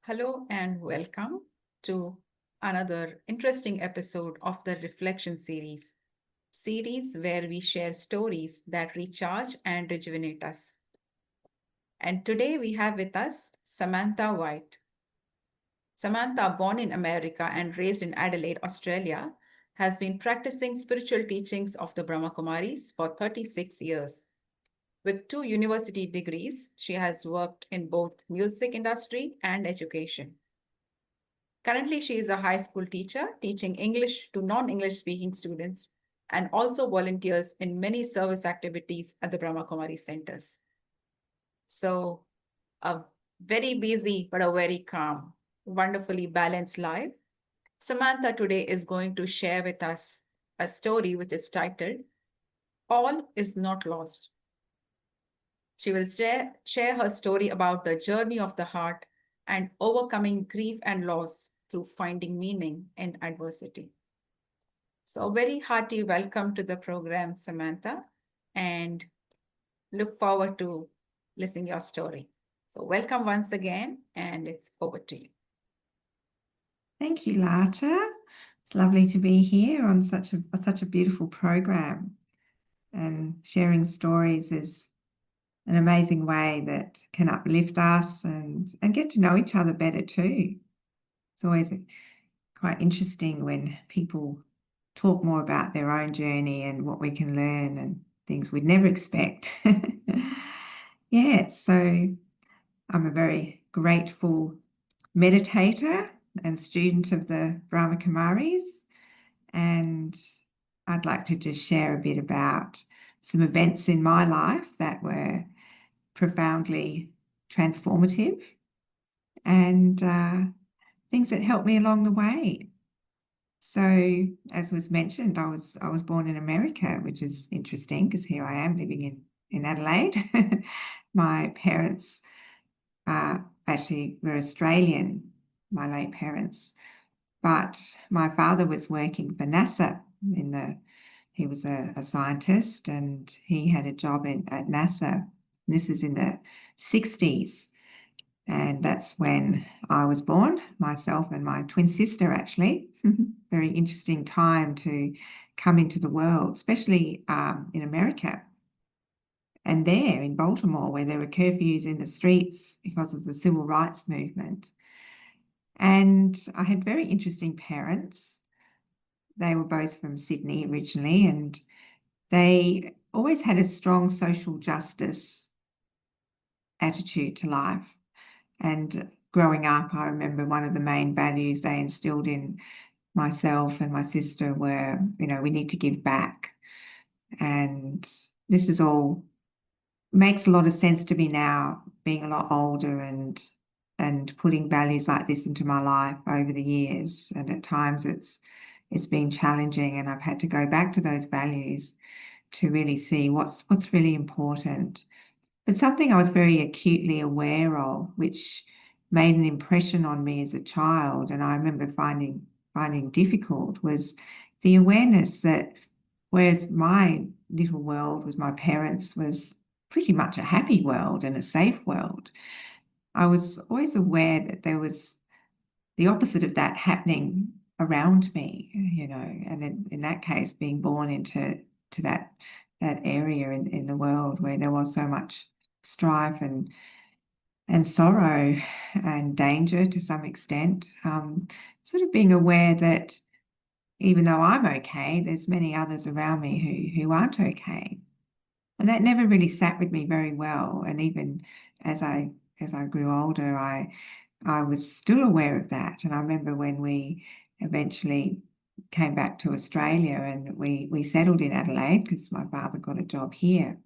Hello and welcome to another interesting episode of the Reflection series where we share stories that recharge and rejuvenate us. And today we have with us Samantha White. Samantha, born in America and raised in Adelaide, Australia, has been practicing spiritual teachings of the Brahma Kumaris for 36 years. With 2 university degrees, she has worked in both music industry and education. Currently, she is a high school teacher teaching English to non-English speaking students and also volunteers in many service activities at the Brahma Kumaris centers. So, a very busy but a very calm, wonderfully balanced life. Samantha today is going to share with us a story which is titled All is Not Lost. She will share her story about the journey of the heart and overcoming grief and loss through finding meaning in adversity. So, a very hearty welcome to the program, Samantha, and look forward to listening your story. So, welcome once again, and it's over to you. Thank you, Lata. It's lovely to be here on such a beautiful program. And sharing stories is an amazing way that can uplift us and get to know each other better too. It's always quite interesting when people talk more about their own journey and what we can learn and things we'd never expect. Yeah, so I'm a very grateful meditator and student of the Brahma Kumaris, and I'd like to just share a bit about some events in my life that were profoundly transformative and things that helped me along the way. So, as was mentioned, I was born in America, which is interesting because here I am living in Adelaide. My parents actually were Australian, my late parents, but my father was working for NASA he was a scientist and he had a job at NASA. This is in the 60s. And that's when I was born, myself and my twin sister, actually. Very interesting time to come into the world, especially in America. And there in Baltimore, where there were curfews in the streets because of the civil rights movement. And I had very interesting parents. They were both from Sydney originally, and they always had a strong social justice attitude to life. And growing up, I remember one of the main values they instilled in myself and my sister were, we need to give back. And this is all makes a lot of sense to me now, being a lot older and putting values like this into my life over the years. And at times it's been challenging, and I've had to go back to those values to really see what's really important. But something I was very acutely aware of, which made an impression on me as a child, and I remember finding difficult, was the awareness that whereas my little world with my parents was pretty much a happy world and a safe world, I was always aware that there was the opposite of that happening around me, and in that case, being born into that area in the world where there was so much strife and sorrow and danger to some extent, sort of being aware that even though I'm okay, there's many others around me who aren't okay. And that never really sat with me very well. And even as I grew older, I was still aware of that. And I remember when we eventually came back to Australia and we settled in Adelaide because my father got a job here.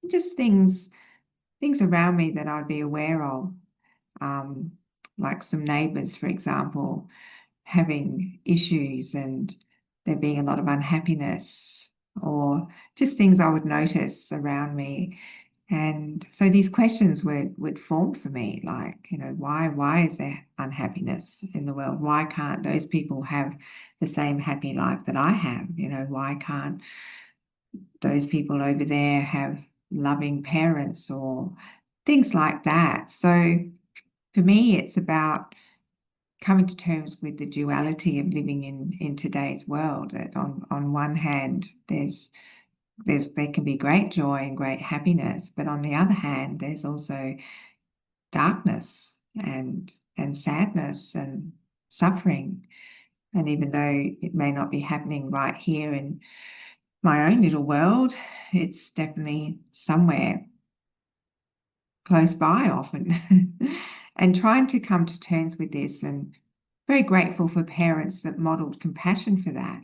Just things around me that I'd be aware of, like some neighbours, for example, having issues and there being a lot of unhappiness, or just things I would notice around me. And so these questions would form for me, like, why is there unhappiness in the world? Why can't those people have the same happy life that I have? Why can't those people over there have loving parents or things like that? So for me, it's about coming to terms with the duality of living in today's world. That on one hand, there can be great joy and great happiness, but on the other hand, there's also darkness and sadness and suffering. And even though it may not be happening right here in my own little world, it's definitely somewhere close by often. And trying to come to terms with this, and very grateful for parents that modeled compassion for that,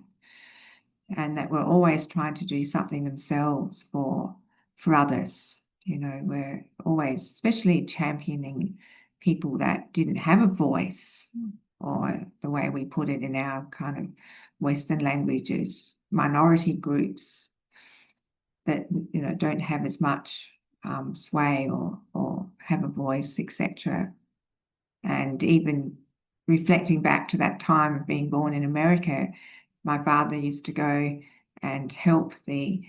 and that were always trying to do something themselves for others. We're always, especially championing people that didn't have a voice, or the way we put it in our kind of Western languages, minority groups that don't have as much sway or have a voice, etc. And even reflecting back to that time of being born in America, my father used to go and help the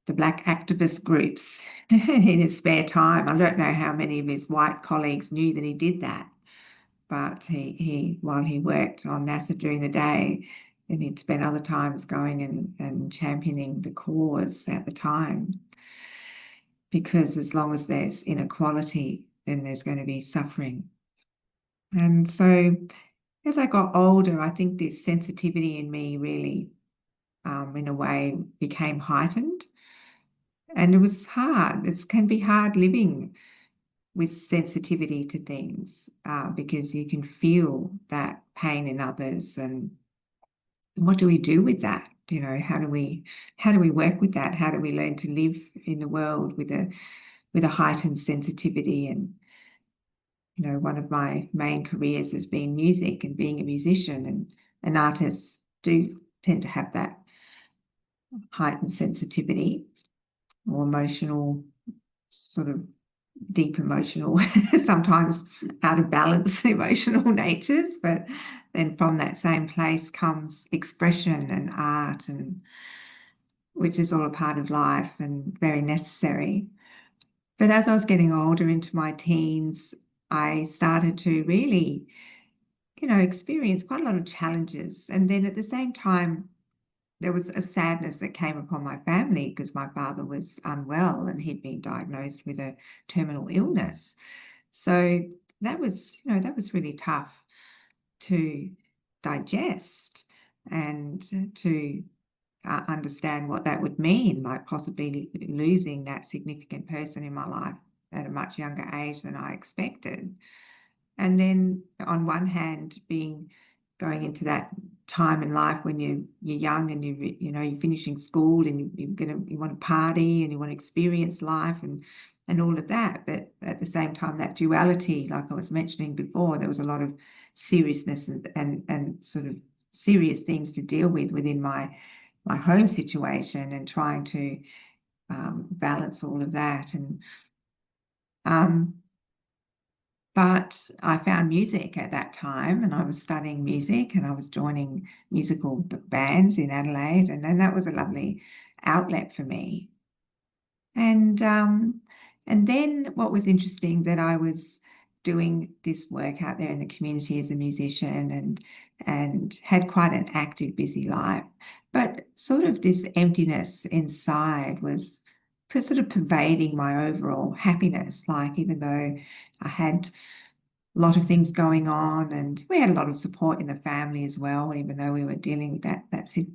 Black activist groups in his spare time. I don't know how many of his white colleagues knew that he did that, but he while he worked on NASA during the day, then he'd spend other times going and championing the cause at the time. Because as long as there's inequality, then there's going to be suffering. And so as I got older, I think this sensitivity in me really, in a way, became heightened. And it was hard. It can be hard living with sensitivity to things, because you can feel that pain in others. And what do we do with that? How do we work with that? How do we learn to live in the world with a heightened sensitivity? And one of my main careers has been music and being a musician, and artists do tend to have that heightened sensitivity or emotional, sort of deep emotional, sometimes out of balance emotional natures, but then from that same place comes expression and art, and which is all a part of life and very necessary. But as I was getting older into my teens, I started to really, experience quite a lot of challenges. And then at the same time, there was a sadness that came upon my family because my father was unwell and he'd been diagnosed with a terminal illness. So that was really tough to digest and to understand what that would mean, like possibly losing that significant person in my life at a much younger age than I expected. And then on one hand, going into that time in life when you're young and you're finishing school and you want to party and you want to experience life and all of that. But at the same time, that duality, like I was mentioning before, there was a lot of seriousness and sort of serious things to deal with within my home situation, and trying to balance all of that. And but I found music at that time, and I was studying music, and I was joining musical bands in Adelaide, and then that was a lovely outlet for me. And then what was interesting, that I was doing this work out there in the community as a musician, and had quite an active, busy life, but sort of this emptiness inside was sort of pervading my overall happiness. Like, even though I had a lot of things going on, and we had a lot of support in the family as well, even though we were dealing with that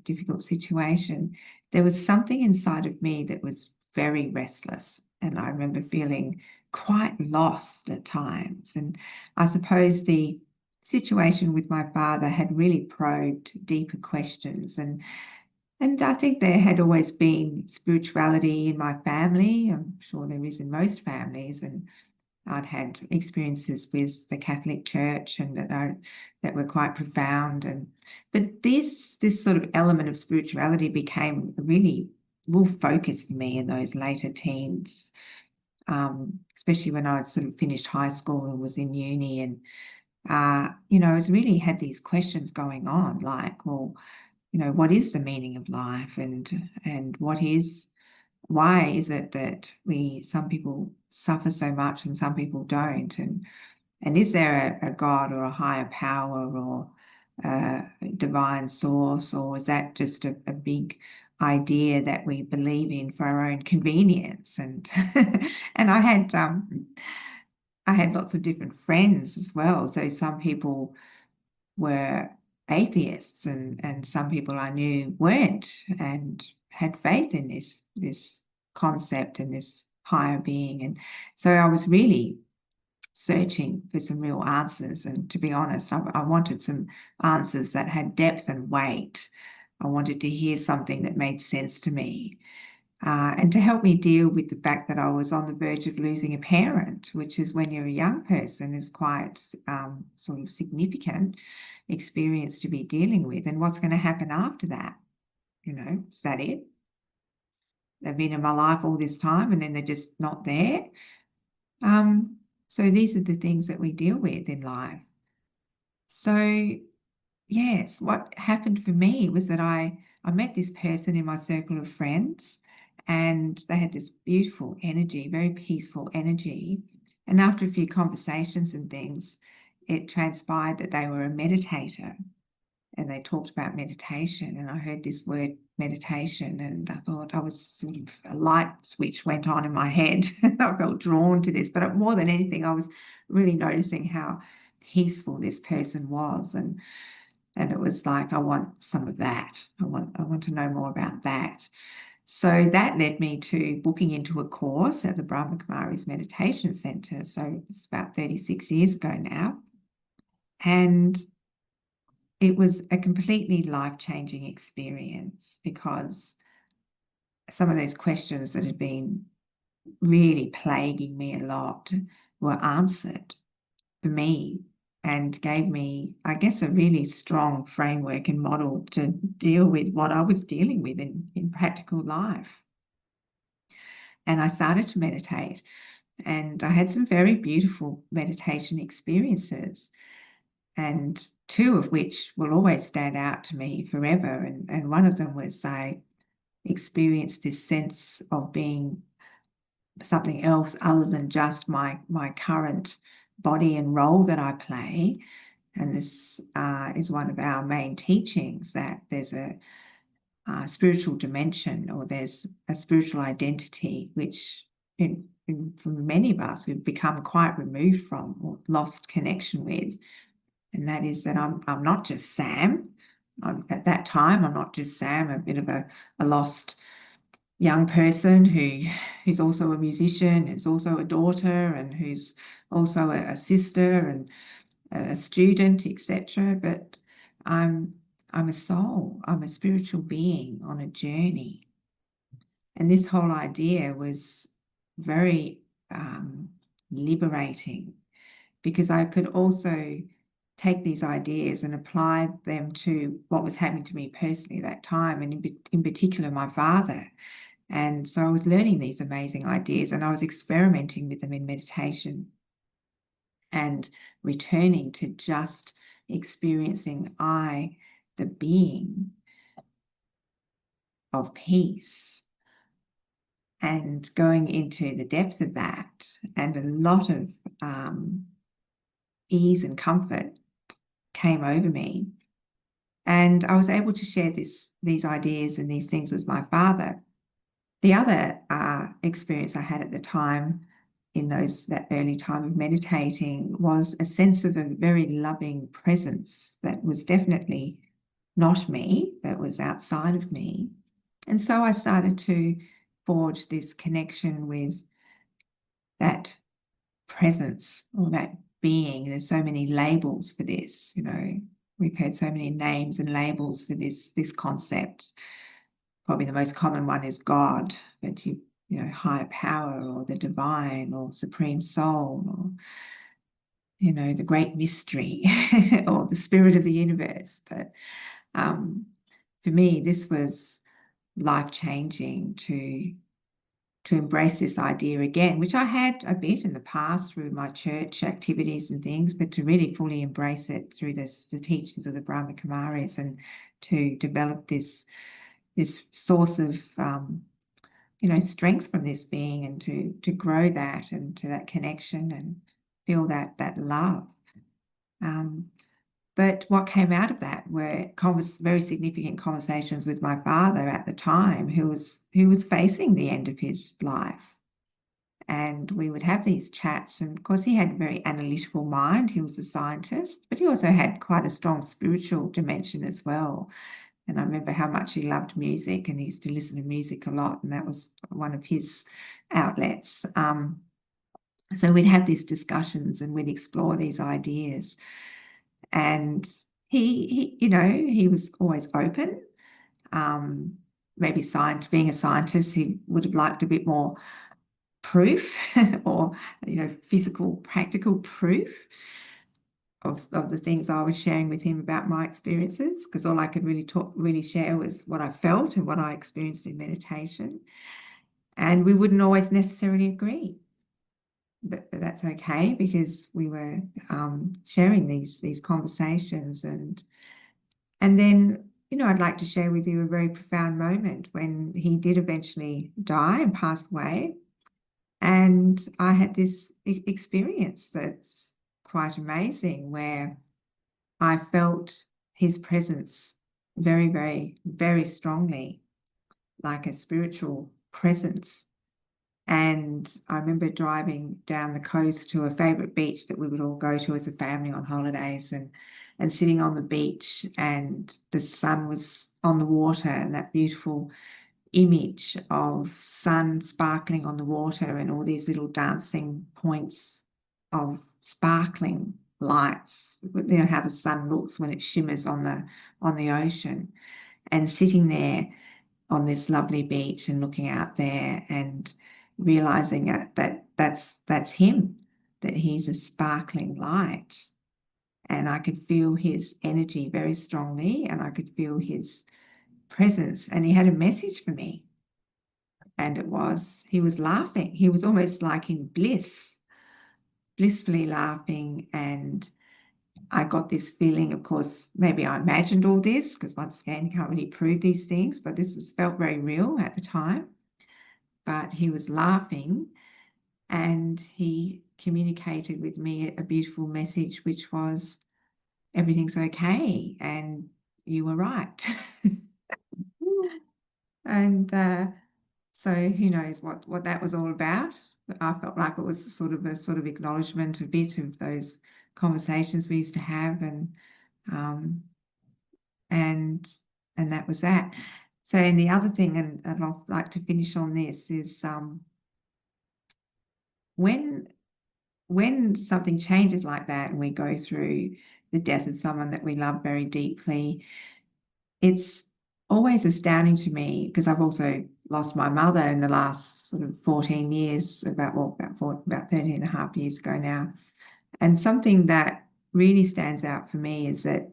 difficult situation, there was something inside of me that was very restless. And I remember feeling quite lost at times. And I suppose the situation with my father had really probed deeper questions. And I think there had always been spirituality in my family. I'm sure there is in most families. And I'd had experiences with the Catholic Church, and that were quite profound. But this sort of element of spirituality became a really real focus for me in those later teens, especially when I'd sort of finished high school and was in uni. And I was really had these questions going on, like, well, what is the meaning of life, and why is it that some people suffer so much and some people don't? And is there a God or a higher power or a divine source, or is that just a big idea that we believe in for our own convenience? And and I had lots of different friends as well. So some people were atheists, and some people I knew weren't and had faith in this concept and this higher being. And so I was really searching for some real answers. And to be honest, I wanted some answers that had depth and weight. I wanted to hear something that made sense to me. And to help me deal with the fact that I was on the verge of losing a parent, which is when you're a young person is quite sort of significant experience to be dealing with. And what's going to happen after that? Is that it? They've been in my life all this time and then they're just not there. So these are the things that we deal with in life. So yes, what happened for me was that I met this person in my circle of friends, and they had this beautiful energy, very peaceful energy. And after a few conversations and things, it transpired that they were a meditator, and they talked about meditation. And I heard this word meditation, and I thought I was sort of a light switch went on in my head. And I felt drawn to this. But more than anything, I was really noticing how peaceful this person was. And it was like, I want some of that. I want to know more about that. So that led me to booking into a course at the Brahma Kumaris Meditation Centre. So it's about 36 years ago now. And it was a completely life-changing experience, because some of those questions that had been really plaguing me a lot were answered for me, and gave me, I guess, a really strong framework and model to deal with what I was dealing with in practical life. And I started to meditate, and I had some very beautiful meditation experiences, and two of which will always stand out to me forever. And one of them was I experienced this sense of being something else other than just my current body and role that I play. And this is one of our main teachings, that there's a spiritual dimension, or there's a spiritual identity, which for many of us we've become quite removed from or lost connection with. And that is that I'm not just Sam. At that time, I'm not just Sam, a bit of a lost young person who's also a musician, who's also a daughter, and who's also a sister and a student, etc. But I'm a soul. I'm a spiritual being on a journey. And this whole idea was very liberating, because I could also take these ideas and apply them to what was happening to me personally at that time, and in particular my father. And so I was learning these amazing ideas, and I was experimenting with them in meditation and returning to just experiencing I, the being of peace, and going into the depths of that, and a lot of ease and comfort came over me. And I was able to share these ideas and these things with my father. The other experience I had at the time, in that early time of meditating, was a sense of a very loving presence that was definitely not me, that was outside of me. And so I started to forge this connection with that presence, or that being. There's so many labels for this, we've heard so many names and labels for this concept. Probably the most common one is God, but higher power, or the divine, or supreme soul, or the great mystery, or the spirit of the universe. But for me, this was life-changing to embrace this idea again, which I had a bit in the past through my church activities and things, but to really fully embrace it through the teachings of the Brahma Kumaris, and to develop this source of strength from this being, and to grow that, and to that connection, and feel that love. But what came out of that were very significant conversations with my father at the time, who was facing the end of his life. And we would have these chats. And of course, he had a very analytical mind. He was a scientist, but he also had quite a strong spiritual dimension as well. And I remember how much he loved music, and he used to listen to music a lot, and that was one of his outlets. So we'd have these discussions and we'd explore these ideas. And he was always open. Maybe being a scientist, he would have liked a bit more proof or physical, practical proof of the things I was sharing with him about my experiences, because all I could really share was what I felt and what I experienced in meditation. And we wouldn't always necessarily agree. But that's okay, because we were sharing these conversations. And then, I'd like to share with you a very profound moment when he did eventually die and pass away. And I had this experience that's quite amazing, where I felt his presence very, very, very strongly, like a spiritual presence. And I remember driving down the coast to a favourite beach that we would all go to as a family on holidays, and sitting on the beach, and the sun was on the water, and that beautiful image of sun sparkling on the water and all these little dancing points of sparkling lights, how the sun looks when it shimmers on the ocean, and sitting there on this lovely beach and looking out there and realizing that that's him, that he's a sparkling light. And I could feel his energy very strongly, and I could feel his presence, and he had a message for me. And he was laughing. He was almost like in bliss, blissfully laughing. And I got this feeling, of course, maybe I imagined all this, because once again, you can't really prove these things, but this felt very real at the time. But he was laughing, and he communicated with me a beautiful message, which was, everything's okay, and you were right. And so who knows what that was all about. But I felt like it was sort of acknowledgement, a bit of those conversations we used to have, and that was that. So, and the other thing, and I'd like to finish on this, is when something changes like that, and we go through the death of someone that we love very deeply, it's always astounding to me, because I've also lost my mother in the last sort of 14 years, about 13 and a half years ago now. And something that really stands out for me is that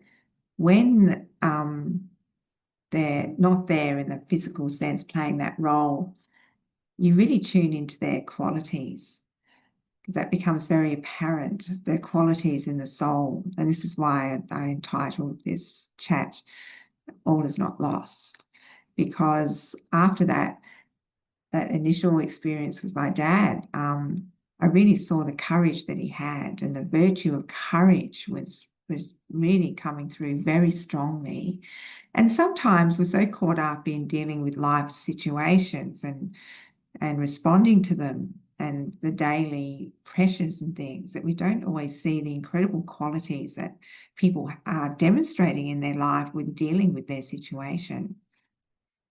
when they're not there in the physical sense playing that role, you really tune into their qualities. That becomes very apparent, their qualities in the soul. And this is why I entitled this chat, All Is Not Lost, because after that initial experience with my dad, I really saw the courage that he had, and the virtue of courage was really coming through very strongly. And sometimes we're so caught up in dealing with life situations and responding to them and the daily pressures and things, that we don't always see the incredible qualities that people are demonstrating in their life with dealing with their situation.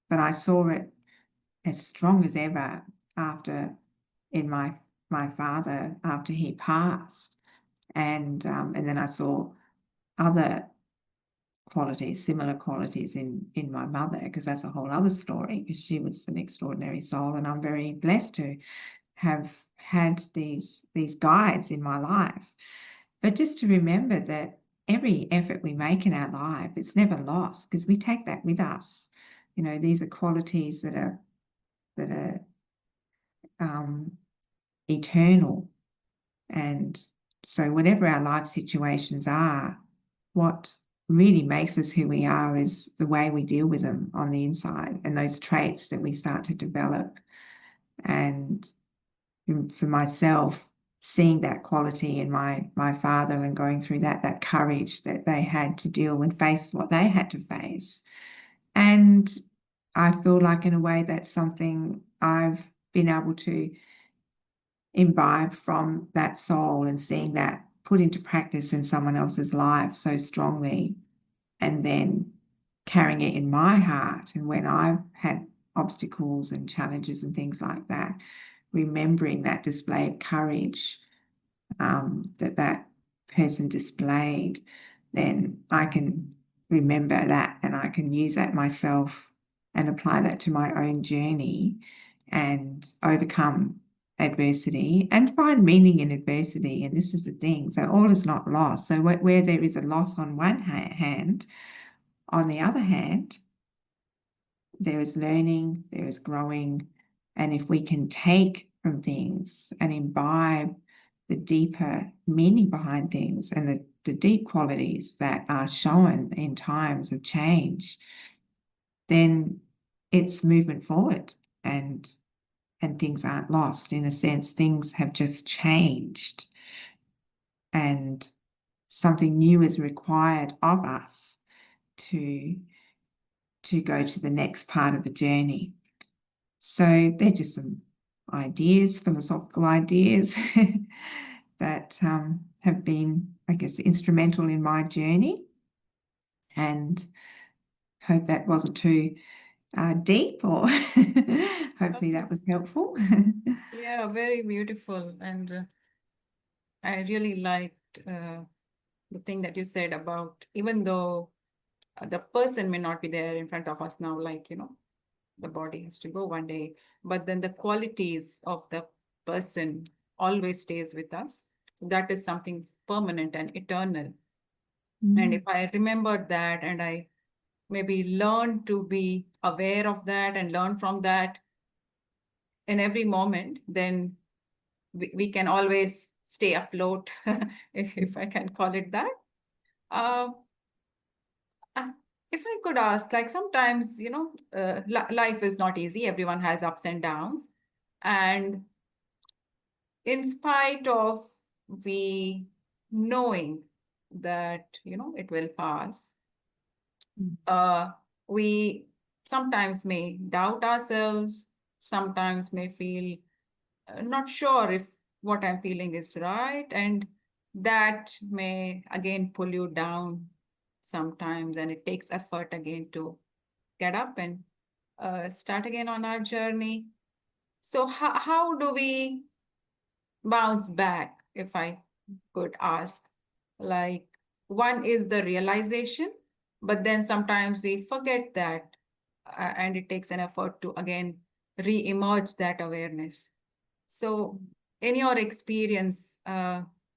But I saw it as strong as ever in my father, after he passed. And then I saw other qualities, similar qualities in my mother, because that's a whole other story, because she was an extraordinary soul, and I'm very blessed to have had these guides in my life. But just to remember that every effort we make in our life, it's never lost, because we take that with us. These are qualities that are eternal. And so whatever our life situations are, what really makes us who we are is the way we deal with them on the inside, and those traits that we start to develop. And for myself, seeing that quality in my father and going through that courage that they had to deal and face what they had to face. And I feel like in a way that's something I've been able to imbibe from that soul and seeing that put into practice in someone else's life so strongly, and then carrying it in my heart. And when I've had obstacles and challenges and things like that, remembering that display of courage that person displayed, then I can remember that and I can use that myself and apply that to my own journey and overcome adversity and find meaning in adversity. And this is the thing. So all is not lost. So where there is a loss on one hand, on the other hand, there is learning, there is growing. And if we can take from things and imbibe the deeper meaning behind things and the deep qualities that are shown in times of change, then it's movement forward and things aren't lost. In a sense, things have just changed and something new is required of us to go to the next part of the journey. So they're just some ideas, philosophical ideas that have been, I guess, instrumental in my journey, and hope that wasn't too deep, or hopefully that was helpful. Yeah, very beautiful. And I really liked the thing that you said about even though the person may not be there in front of us now, like, the body has to go one day, but then the qualities of the person always stays with us. That is something permanent and eternal. And if I remember that and I maybe learn to be aware of that and learn from that in every moment, then we can always stay afloat, if I can call it that. Uh, uh, if I could ask, like sometimes, life is not easy. Everyone has ups and downs. And in spite of we knowing that, it will pass, uh, we sometimes may doubt ourselves, sometimes may feel not sure if what I'm feeling is right. And that may again pull you down sometimes. And it takes effort again to get up and start again on our journey. So, how do we bounce back, if I could ask? Like, one is the realization, but then sometimes we forget that, and it takes an effort to again re-emerge that awareness. So, in your experience,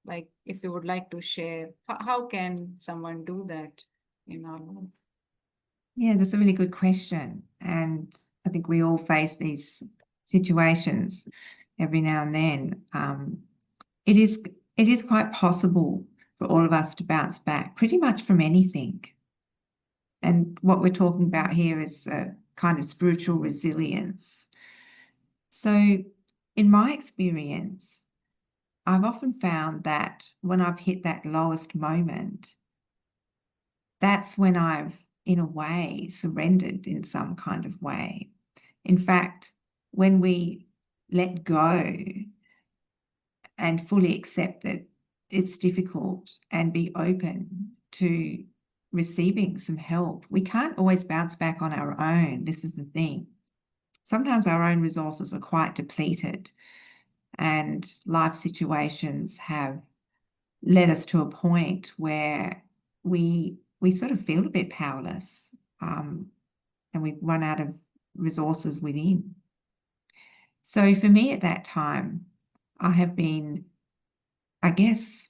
like if you would like to share, how can someone do that in our life? Yeah, that's a really good question. And I think we all face these situations every now and then. It is quite possible for all of us to bounce back pretty much from anything. And what we're talking about here is a kind of spiritual resilience. So in my experience, I've often found that when I've hit that lowest moment, that's when I've, in a way, surrendered in some kind of way. In fact, when we let go and fully accept that it's difficult and be open to receiving some help, we can't always bounce back on our own. This is the thing. Sometimes our own resources are quite depleted, and life situations have led us to a point where we sort of feel a bit powerless, and we've run out of resources within. So for me at that time, I have been, I guess,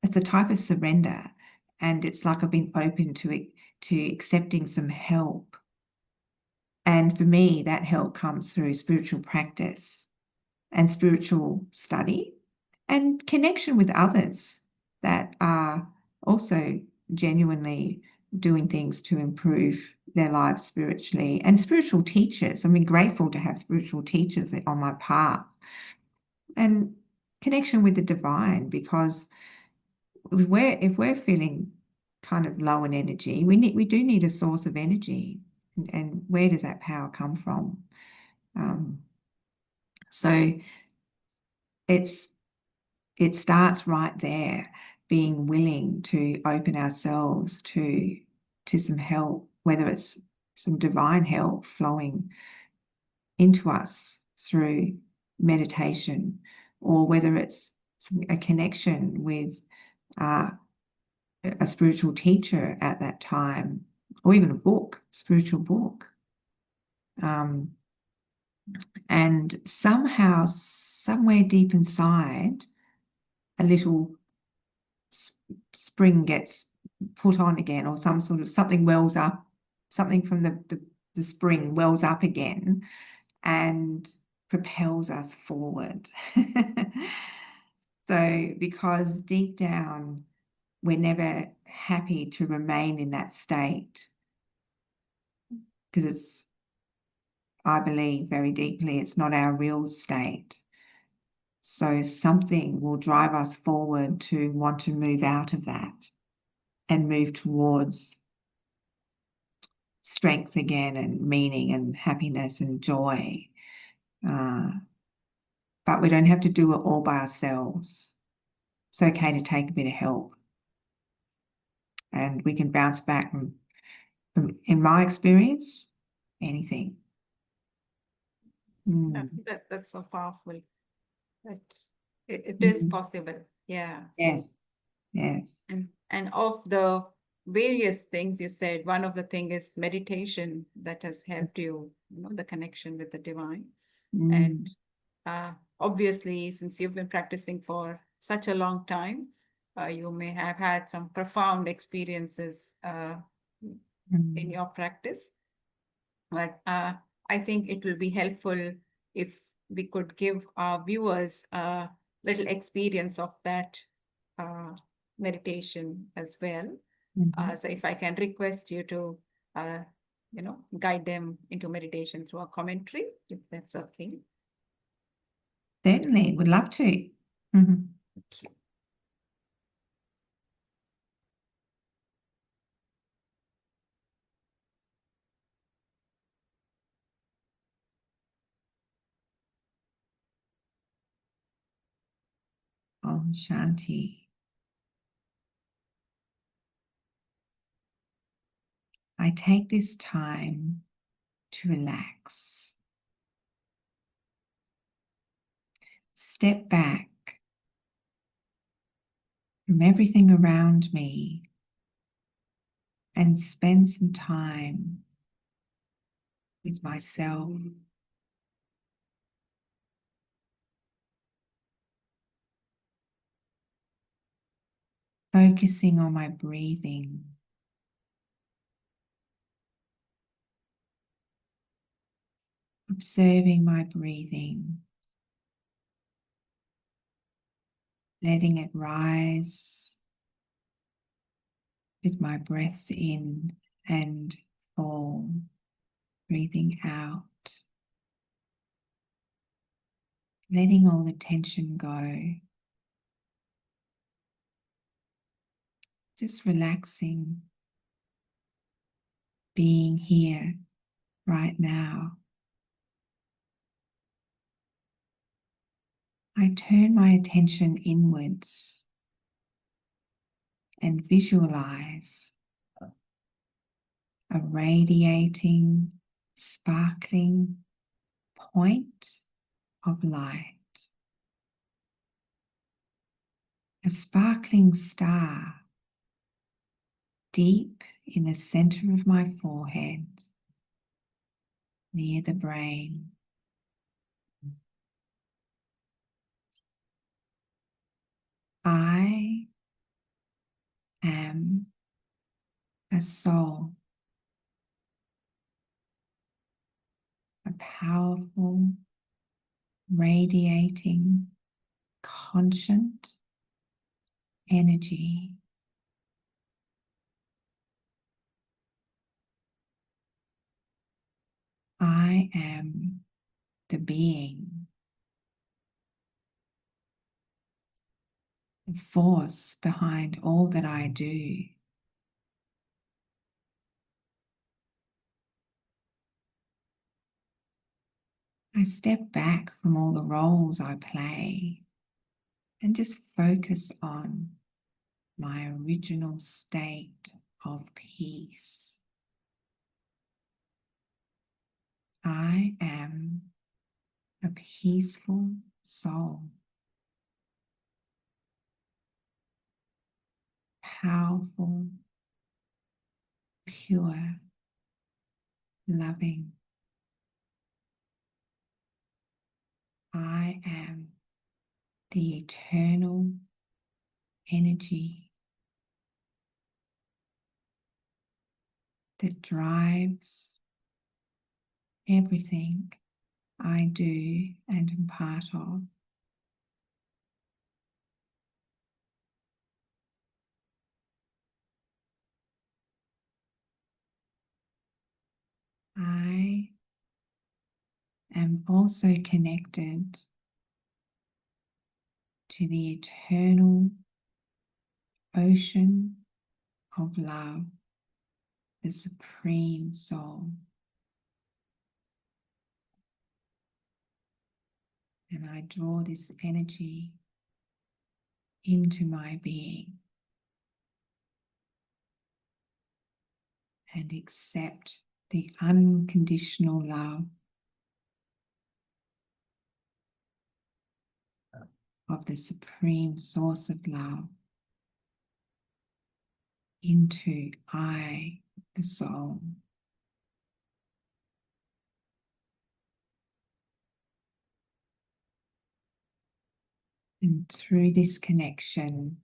it's a type of surrender, and it's like I've been open to it, to accepting some help. And for me, that help comes through spiritual practice and spiritual study and connection with others that are also genuinely doing things to improve their lives spiritually, and spiritual teachers. I'm grateful to have spiritual teachers on my path. And connection with the divine, because if we're feeling kind of low in energy, we do need a source of energy, and where does that power come from? So it starts right there, being willing to open ourselves to some help, whether it's some divine help flowing into us through meditation, or whether it's a connection with a spiritual teacher at that time, or even a spiritual book. And somehow, somewhere deep inside, a little spring gets put on again, or something wells up, something from the spring wells up again and propels us forward. So, because deep down, we're never happy to remain in that state, because I believe very deeply, it's not our real state. So something will drive us forward to want to move out of that and move towards strength again, and meaning and happiness and joy. But we don't have to do it all by ourselves. It's okay to take a bit of help. And we can bounce back from in my experience, anything. That's so powerful. That it is possible. Yeah. Yes. Yes. And of the various things you said, one of the thing is meditation that has helped you, the connection with the divine. And obviously, since you've been practicing for such a long time, you may have had some profound experiences in your practice. But I think it will be helpful if we could give our viewers a little experience of that meditation as well. So if I can request you to, guide them into meditation through a commentary, if that's okay. Certainly, would love to. Thank you. Om Shanti. I take this time to relax. Step back from everything around me and spend some time with myself. Focusing on my breathing. Observing my breathing. Letting it rise with my breaths in and fall. Breathing out. Letting all the tension go. Just relaxing. Being here right now. I turn my attention inwards and visualize a radiating, sparkling point of light. A sparkling star deep in the center of my forehead, near the brain. I am a soul, a powerful, radiating, conscient energy. I am the being. the force behind all that I do. I step back from all the roles I play and just focus on my original state of peace. I am a peaceful soul, powerful, pure, loving. I am the eternal energy that drives everything I do and am part of. I am also connected to the eternal ocean of love, the Supreme Soul. And I draw this energy into my being and accept the unconditional love of the Supreme Source of love into I, the soul. And through this connection,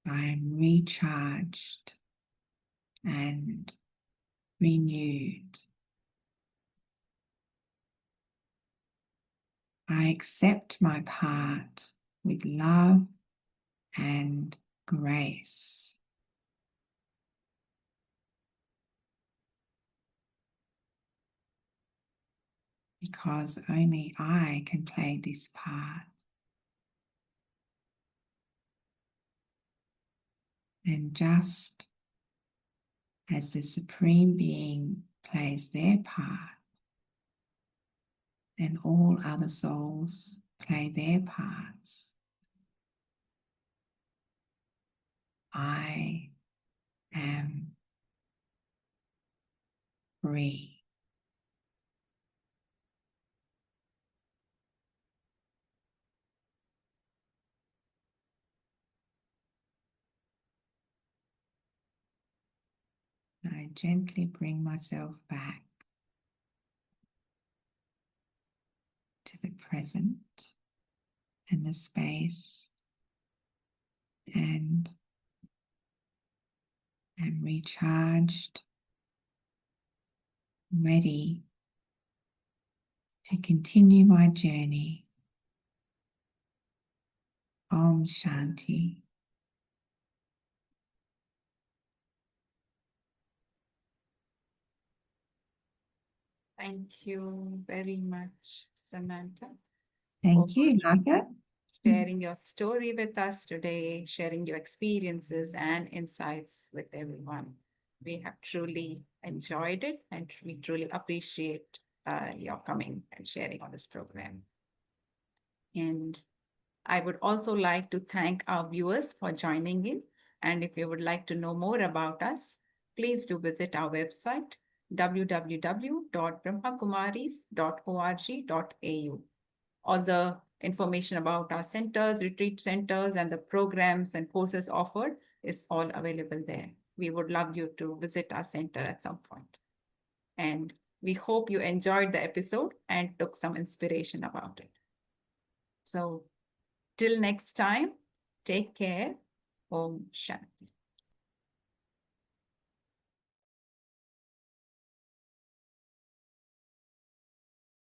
I am recharged and renewed. I accept my part with love and grace. Because only I can play this part. And just as the Supreme Being plays their part, then all other souls play their parts. I am free. I gently bring myself back to the present and the space, and am recharged, ready to continue my journey. Om Shanti. Thank you very much, Samantha, for Thank you, Naka. sharing your story with us today, sharing your experiences and insights with everyone. We have truly enjoyed it and we truly appreciate your coming and sharing on this program. And I would also like to thank our viewers for joining in. And if you would like to know more about us, please do visit our website www.brahmakumaris.org.au. All the information about our centers, retreat centers, and the programs and courses offered is all available there. We would love you to visit our center at some point. And we hope you enjoyed the episode and took some inspiration about it. So till next time, take care. Om Shanti.